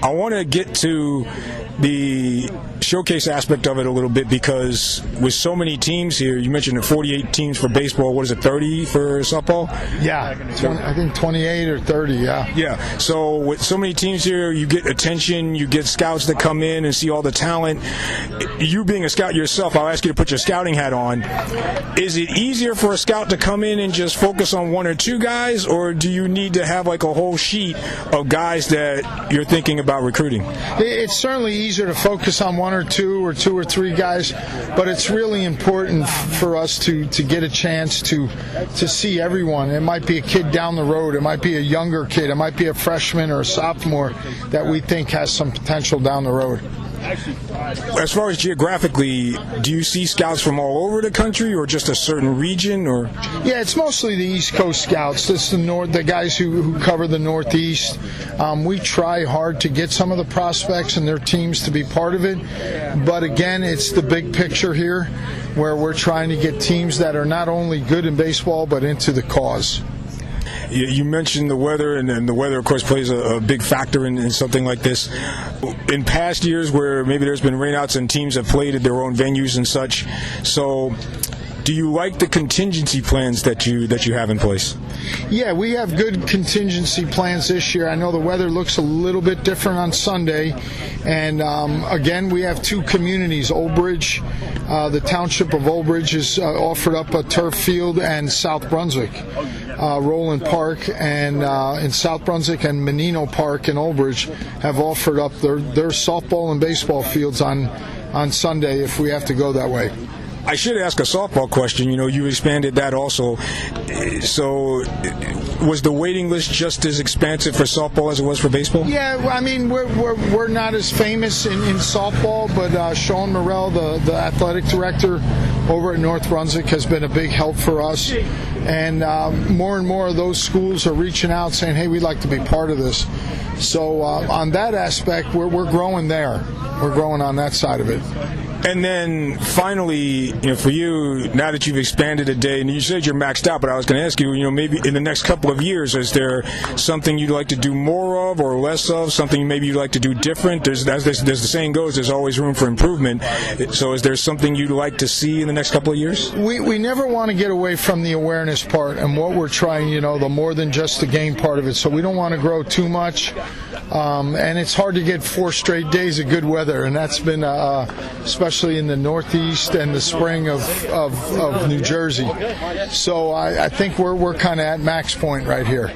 I want to get to the showcase aspect of it a little bit, because with so many teams here, you mentioned the 48 teams for baseball. What is it, 30 for softball? Yeah, I think 28 or 30, yeah. Yeah, so with so many teams here, you get attention, you get scouts that come in and see all the talent. You being a scout yourself, I'll ask you to put your scouting hat on. Is it easier for a scout to come in and just focus on one or two guys, or do you need to have like a whole sheet of guys that you're thinking about recruiting? It's certainly easier to focus on one or two or three guys, but it's really important for us to get a chance to see everyone. It might be a kid down the road, it might be a younger kid, it might be a freshman or a sophomore that we think has some potential down the road. As far as geographically, do you see scouts from all over the country, or just a certain region? Or yeah, it's mostly the East Coast scouts. This is the guys who cover the Northeast. We try hard to get some of the prospects and their teams to be part of it, but again, it's the big picture here, where we're trying to get teams that are not only good in baseball but into the cause. You mentioned the weather, and the weather, of course, plays a big factor in something like this. In past years where maybe there's been rainouts and teams have played at their own venues and such, so do you like the contingency plans that you have in place? Yeah, we have good contingency plans this year. I know the weather looks a little bit different on Sunday, and again, we have two communities. Old Bridge, the township of Old Bridge has offered up a turf field, and South Brunswick, Roland Park, and in South Brunswick and Menino Park in Old Bridge have offered up their softball and baseball fields on Sunday if we have to go that way. I should ask a softball question. You expanded that also. So, was the waiting list just as expansive for softball as it was for baseball? Yeah, I mean, we're not as famous in softball, but Sean Morrell, the athletic director over at North Brunswick, has been a big help for us. And more and more of those schools are reaching out saying, hey, we'd like to be part of this. So on that aspect, we're growing there. We're growing on that side of it. And then finally, for you, now that you've expanded a day, and you said you're maxed out, but I was going to ask you, maybe in the next couple of years, is there something you'd like to do more of or less of, something maybe you'd like to do different? As the saying goes, there's always room for improvement. So is there something you'd like to see in the next couple of years? We never want to get away from the awareness part and what we're trying, the more than just the game part of it. So we don't want to grow too much. And it's hard to get 4 straight days of good weather, and that's been especially in the Northeast and the spring of New Jersey. So I think we're kind of at max point right here.